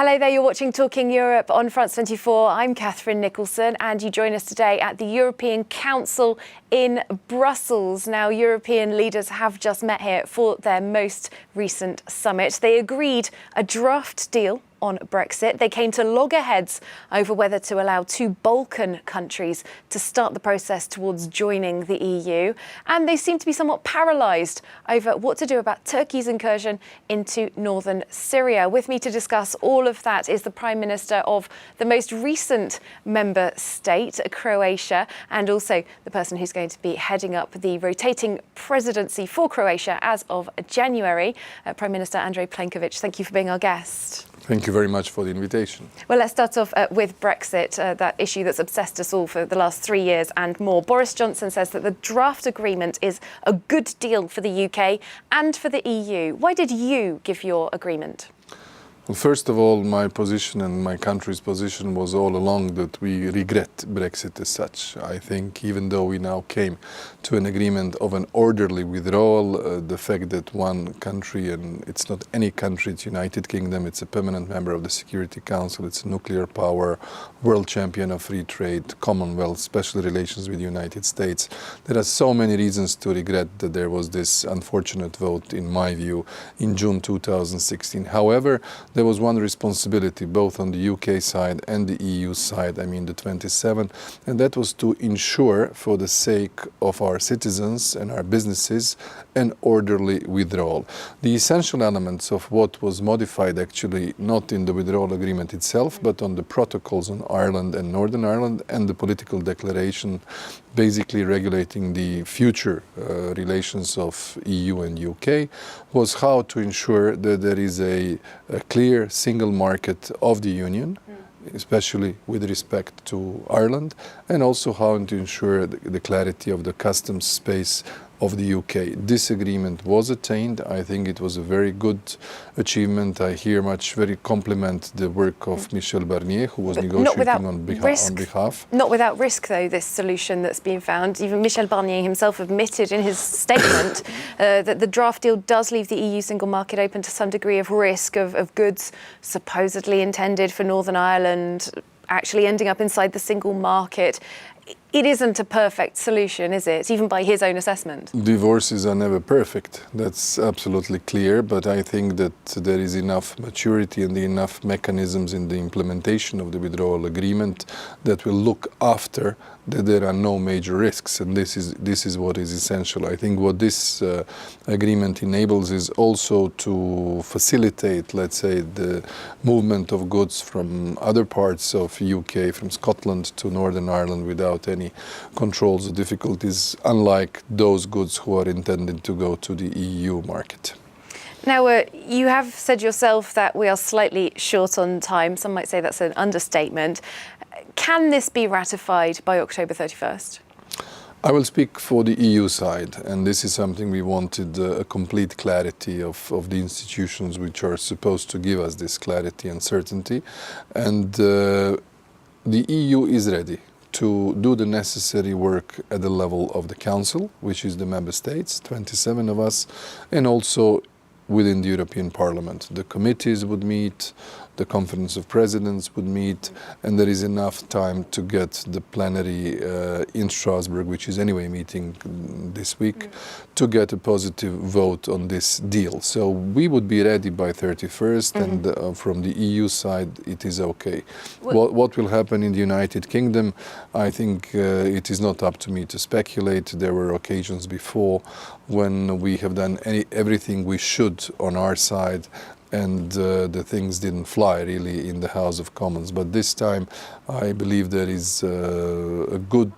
Hello there, you're watching Talking Europe on France 24. I'm Catherine Nicholson and you join us today at the European Council in Brussels. Now, European leaders have just met here for their most recent summit. They agreed a draft deal on Brexit. They came to loggerheads over whether to allow two Balkan countries to start the process towards joining the EU. And they seem to be somewhat paralysed over what to do about Turkey's incursion into northern Syria. With me to discuss all of that is the Prime Minister of the most recent member state, Croatia, and also the person who's going to be heading up the rotating presidency for Croatia as of January, Prime Minister Andrej Plenkovic. Thank you for being our guest. Thank you very much for the invitation. Well, let's start off with Brexit, that issue that's obsessed us all for the last 3 years and more. Boris Johnson says that the draft agreement is a good deal for the UK and for the EU. Why did you give your agreement? Well, first of all, my position and my country's position was all along that we regret Brexit as such. I think even though we now came to an agreement of an orderly withdrawal, the fact that one country, and it's not any country, it's United Kingdom, it's a permanent member of the Security Council, it's a nuclear power, world champion of free trade, Commonwealth, special relations with the United States. There are so many reasons to regret that there was this unfortunate vote, in my view, in June 2016. However, there was one responsibility, both on the UK side and the EU side, I mean the 27, and that was to ensure, for the sake of our citizens and our businesses, an orderly withdrawal. The essential elements of what was modified, actually, not in the withdrawal agreement itself, but on the protocols on Ireland and Northern Ireland and the political declaration basically regulating the future relations of EU and UK, was how to ensure that there is a clear single market of the Union, especially with respect to Ireland, and also how to ensure the clarity of the customs space of the UK. This agreement was attained. I think it was a very good achievement. I very compliment the work of Michel Barnier, who was negotiating on behalf. Not without risk, though, this solution that's been found. Even Michel Barnier himself admitted in his statement that the draft deal does leave the EU single market open to some degree of risk of goods supposedly intended for Northern Ireland actually ending up inside the single market. It isn't a perfect solution, is it? Even by his own assessment. Divorces are never perfect. That's absolutely clear. But I think that there is enough maturity and enough mechanisms in the implementation of the withdrawal agreement that will look after that there are no major risks. And this is what is essential. I think what this agreement enables is also to facilitate, let's say, the movement of goods from other parts of UK, from Scotland to Northern Ireland without any controls or difficulties, unlike those goods who are intended to go to the EU market. Now, you have said yourself that we are slightly short on time. Some might say that's an understatement. Can this be ratified by October 31st? I will speak for the EU side, and this is something we wanted a complete clarity of the institutions which are supposed to give us this clarity and certainty. And the EU is ready to do the necessary work at the level of the Council, which is the member states, 27 of us, and also within the European Parliament. The committees would meet, the Conference of Presidents would meet, and there is enough time to get the plenary in Strasbourg, which is anyway meeting this week, to get a positive vote on this deal. So we would be ready by 31st, and from the EU side, it is okay. What will happen in the United Kingdom, I think it is not up to me to speculate. There were occasions before when we have done everything we should on our side, and the things didn't fly really in the House of Commons. But this time I believe there is a good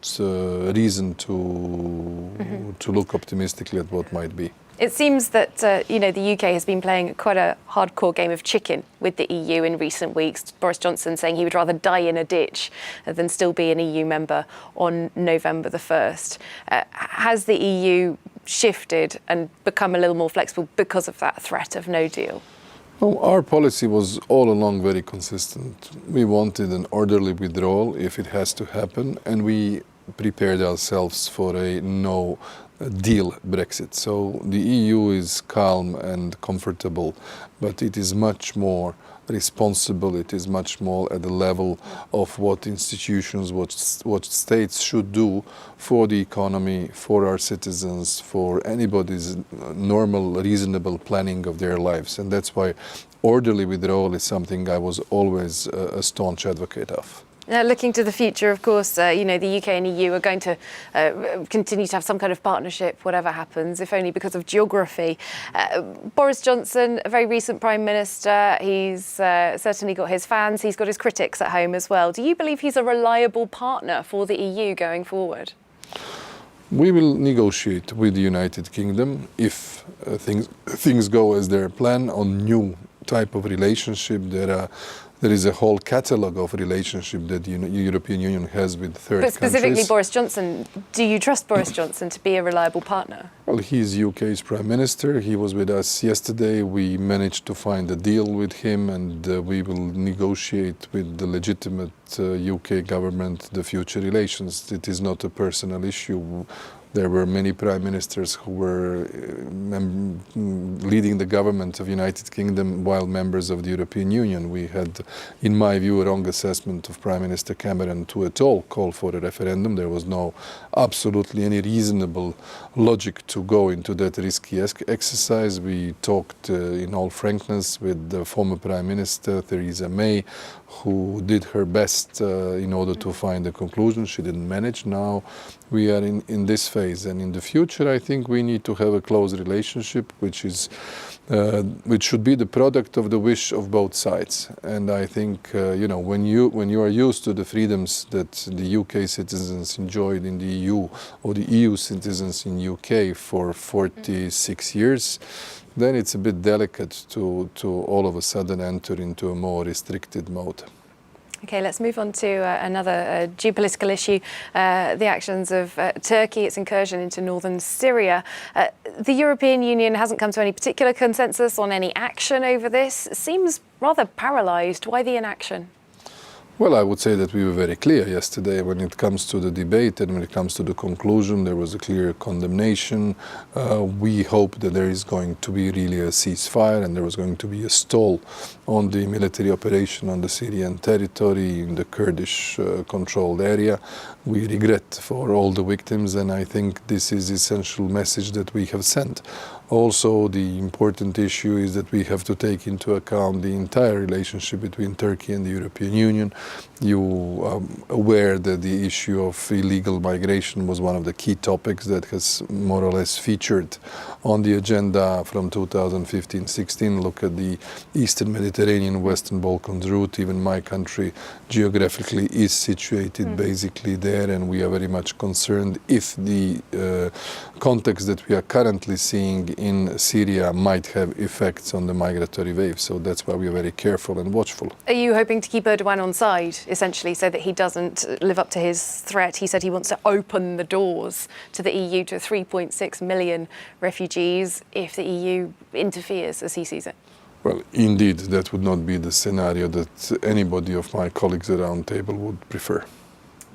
reason to look optimistically at what might be. It seems that the UK has been playing quite a hardcore game of chicken with the EU in recent weeks. Boris Johnson saying he would rather die in a ditch than still be an EU member on November the 1st. Has the EU shifted and become a little more flexible because of that threat of no deal? Well, our policy was all along very consistent. We wanted an orderly withdrawal if it has to happen, and we prepared ourselves for a no-deal Brexit. So the EU is calm and comfortable, but it is much more responsible. It is much more at the level of what institutions, what states should do for the economy, for our citizens, for anybody's normal, reasonable planning of their lives. And that's why orderly withdrawal is something I was always a staunch advocate of. Now, looking to the future, of course, the UK and EU are going to continue to have some kind of partnership, whatever happens, if only because of geography. Boris Johnson, a very recent Prime Minister, he's certainly got his fans, he's got his critics at home as well. Do you believe he's a reliable partner for the EU going forward? We will negotiate with the United Kingdom if things go as their plan on new type of relationship. There is a whole catalogue of relationship that the European Union has with third countries. But specifically Boris Johnson, do you trust Boris Johnson to be a reliable partner? Well, he's UK's Prime Minister. He was with us yesterday. We managed to find a deal with him, and we will negotiate with the legitimate UK government the future relations. It is not a personal issue. There were many prime ministers who were leading the government of United Kingdom while members of the European Union. We had, in my view, a wrong assessment of Prime Minister Cameron to at all call for a referendum. There was no absolutely any reasonable logic to go into that risky exercise. We talked in all frankness with the former Prime Minister, Theresa May, who did her best in order to find a conclusion. She didn't manage. Now we are in this phase, and in the future I think we need to have a close relationship which should be the product of the wish of both sides. And I think when you are used to the freedoms that the UK citizens enjoyed in the EU or the EU citizens in UK for 46 years, then it's a bit delicate to all of a sudden enter into a more restricted mode. Okay, let's move on to another geopolitical issue, the actions of Turkey, its incursion into northern Syria. The European Union hasn't come to any particular consensus on any action over this. It seems rather paralysed. Why the inaction? Well, I would say that we were very clear yesterday when it comes to the debate and when it comes to the conclusion. There was a clear condemnation. We hope that there is going to be really a ceasefire and there was going to be a stall on the military operation on the Syrian territory in the Kurdish controlled area. We regret for all the victims, and I think this is the essential message that we have sent. Also, the important issue is that we have to take into account the entire relationship between Turkey and the European Union. You are aware that the issue of illegal migration was one of the key topics that has more or less featured on the agenda from 2015-16. Look at the Eastern Mediterranean, Western Balkans route. Even my country geographically is situated basically there, and we are very much concerned if the context that we are currently seeing in Syria might have effects on the migratory wave. So that's why we are very careful and watchful. Are you hoping to keep Erdogan on side, essentially, so that he doesn't live up to his threat? He said he wants to open the doors to the EU to 3.6 million refugees if the EU interferes, as he sees it. Well, indeed, that would not be the scenario that anybody of my colleagues around the table would prefer.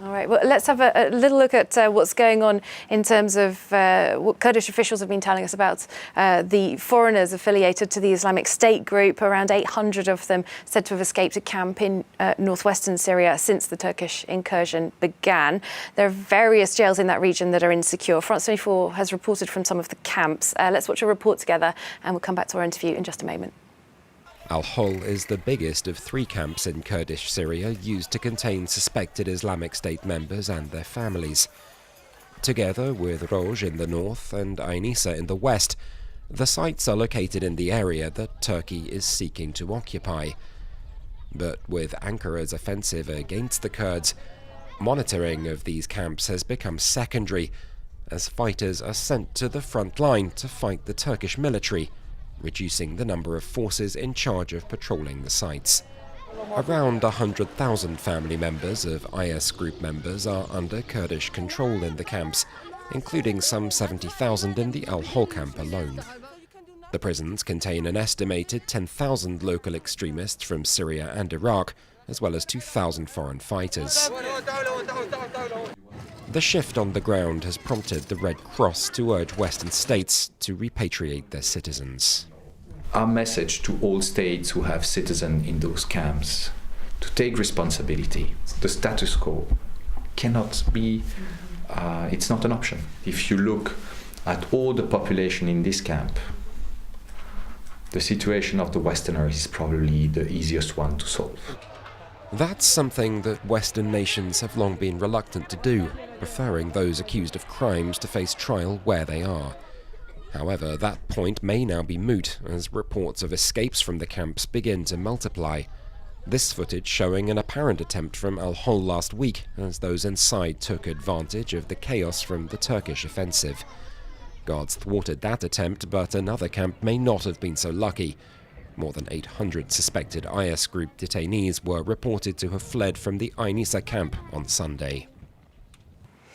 All right, well, let's have a little look at what's going on in terms of what Kurdish officials have been telling us about the foreigners affiliated to the Islamic State group. Around 800 of them said to have escaped a camp in northwestern Syria since the Turkish incursion began. There are various jails in that region that are insecure. France 24 has reported from some of the camps. Let's watch a report together and we'll come back to our interview in just a moment. Al-Hol is the biggest of 3 camps in Kurdish Syria used to contain suspected Islamic State members and their families. Together with Roj in the north and Ain Issa in the west, the sites are located in the area that Turkey is seeking to occupy. But with Ankara's offensive against the Kurds, monitoring of these camps has become secondary, as fighters are sent to the front line to fight the Turkish military, reducing the number of forces in charge of patrolling the sites. Around 100,000 family members of IS group members are under Kurdish control in the camps, including some 70,000 in the Al-Hol camp alone. The prisons contain an estimated 10,000 local extremists from Syria and Iraq, as well as 2,000 foreign fighters. The shift on the ground has prompted the Red Cross to urge Western states to repatriate their citizens. Our message to all states who have citizens in those camps to take responsibility. The status quo cannot be, it's not an option. If you look at all the population in this camp, the situation of the Westerners is probably the easiest one to solve. That's something that Western nations have long been reluctant to do, preferring those accused of crimes to face trial where they are. However, that point may now be moot as reports of escapes from the camps begin to multiply. This footage showing an apparent attempt from Al-Hol last week as those inside took advantage of the chaos from the Turkish offensive. Guards thwarted that attempt, but another camp may not have been so lucky. More than 800 suspected IS group detainees were reported to have fled from the Aynisa camp on Sunday.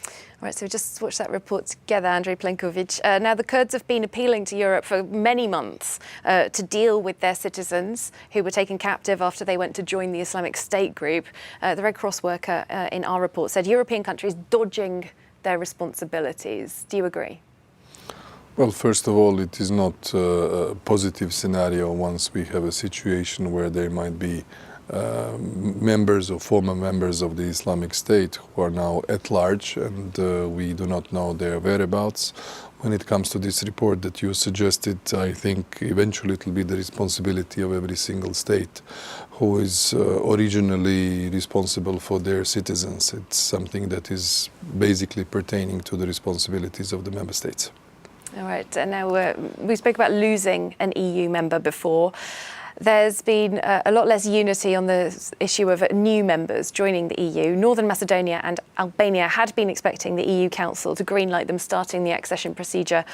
All right, so we just watched that report together, Andrej Plenkovic. Now, the Kurds have been appealing to Europe for many months to deal with their citizens who were taken captive after they went to join the Islamic State group. The Red Cross worker in our report said European countries dodging their responsibilities. Do you agree? Well, first of all, it is not a positive scenario once we have a situation where there might be members or former members of the Islamic State who are now at large, and we do not know their whereabouts. When it comes to this report that you suggested, I think eventually it will be the responsibility of every single state who is originally responsible for their citizens. It's something that is basically pertaining to the responsibilities of the member states. All right, and now we spoke about losing an EU member before. There's been a lot less unity on the issue of new members joining the EU. Northern Macedonia and Albania had been expecting the EU Council to greenlight them starting the accession procedure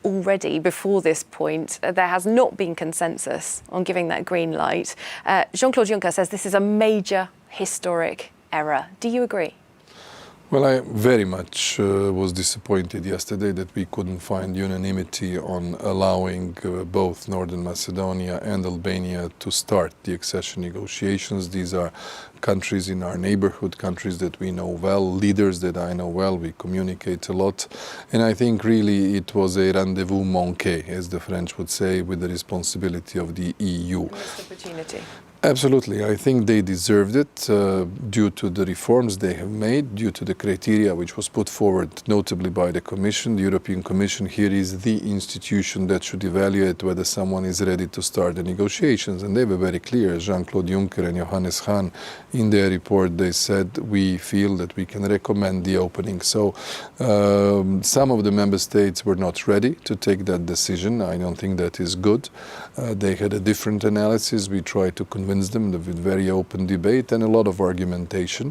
already before this point. There has not been consensus on giving that green light. Jean-Claude Juncker says this is a major historic error. Do you agree? Well, I very much was disappointed yesterday that we couldn't find unanimity on allowing both Northern Macedonia and Albania to start the accession negotiations. These are countries in our neighborhood, countries that we know well, leaders that I know well, we communicate a lot. And I think really it was a rendezvous manqué, as the French would say, with the responsibility of the EU. Missed opportunity. Absolutely. I think they deserved it due to the reforms they have made, due to the criteria which was put forward, notably by the Commission. The European Commission here is the institution that should evaluate whether someone is ready to start the negotiations. And they were very clear. Jean-Claude Juncker and Johannes Hahn, in their report, they said, we feel that we can recommend the opening. So some of the member states were not ready to take that decision. I don't think that is good. They had a different analysis. We tried to convince them with very open debate and a lot of argumentation.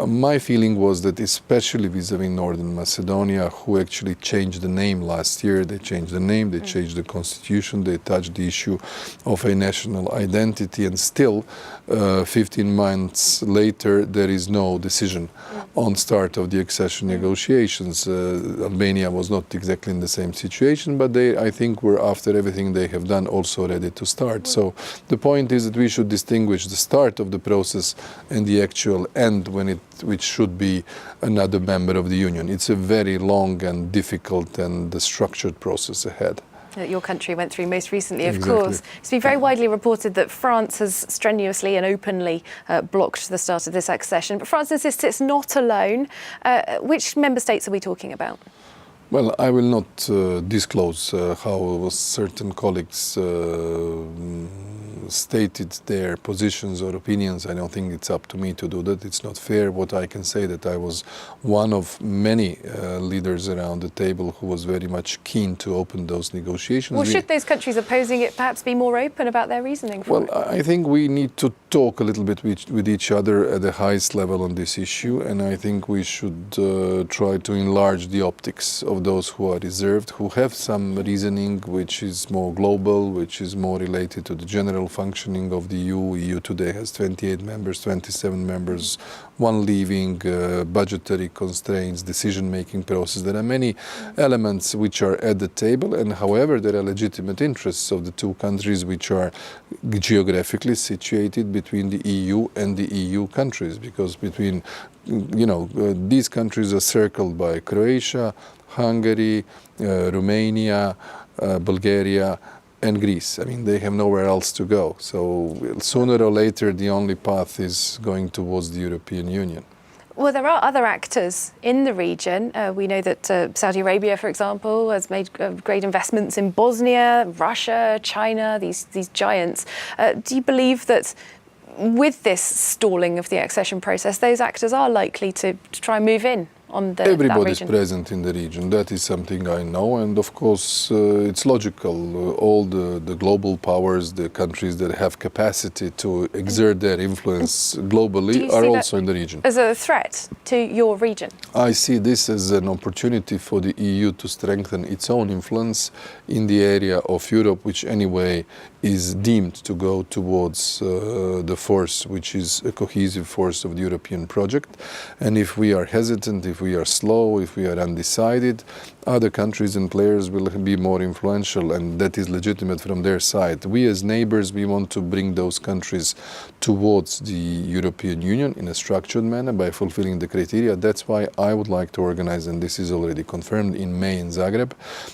My feeling was that especially vis-a-vis Northern Macedonia, who actually changed the name last year, they changed the name, they changed the constitution, they touched the issue of a national identity, and still 15 months later there is no decision on start of the accession negotiations. Albania was not exactly in the same situation, but they, I think, were, after everything they have done, also ready to start. So the point is that we should distinguish the start of the process and the actual end, which should be another member of the Union. It's a very long and difficult and structured process ahead. That your country went through most recently, of Exactly. course. It's been very widely reported that France has strenuously and openly blocked the start of this accession. But France insists it's not alone. Which member states are we talking about? Well, I will not disclose how certain colleagues stated their positions or opinions. I don't think it's up to me to do that. It's not fair. What I can say that I was one of many leaders around the table who was very much keen to open those negotiations. Well, should those countries opposing it perhaps be more open about their reasoning for it? Well, I think we need to talk a little bit with each other at the highest level on this issue, and I think we should try to enlarge the optics of those who are reserved, who have some reasoning which is more global, which is more related to the general functioning of the EU. EU today has 28 members, 27 members, one leaving, budgetary constraints, decision-making process. There are many elements which are at the table, and however, there are legitimate interests of the two countries which are geographically situated between the EU and the EU countries, because between, these countries are circled by Croatia, Hungary, Romania, Bulgaria, and Greece. I mean, they have nowhere else to go. So sooner or later, the only path is going towards the European Union. Well, there are other actors in the region. We know that Saudi Arabia, for example, has made great investments in Bosnia, Russia, China, these giants. Do you believe that with this stalling of the accession process, those actors are likely to try and move in on Everybody is that region? present in the region. That is something I know, and of course it's logical. All the global powers, the countries that have capacity to exert their influence globally are also in the region. As a threat to your region? I see this as an opportunity for the EU to strengthen its own influence in the area of Europe, which anyway is deemed to go towards the force which is a cohesive force of the European project. And if we are hesitant, if we are slow, if we are undecided, other countries and players will be more influential, and that is legitimate from their side. We as neighbors, we want to bring those countries towards the European Union in a structured manner by fulfilling the criteria. That's why I would like to organize, and this is already confirmed in May in Zagreb,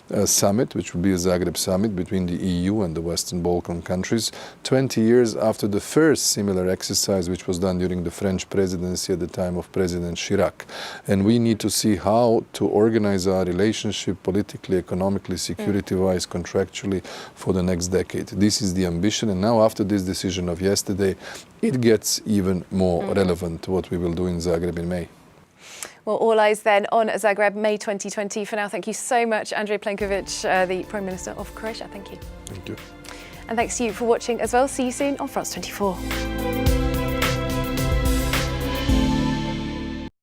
a summit, which will be a Zagreb summit between the EU and the Western Balkan countries, 20 years after the first similar exercise which was done during the French presidency at the time of President Chirac. And we need to see how to organize our relationship politically, economically, security-wise, contractually for the next decade. This is the ambition, and now after this decision of yesterday, it gets even more relevant what we will do in Zagreb in May. Well, all eyes then on Zagreb, May 2020. For now, thank you so much, Andrej Plenkovic, the Prime Minister of Croatia. Thank you. Thank you. And thanks to you for watching as well. See you soon on France 24.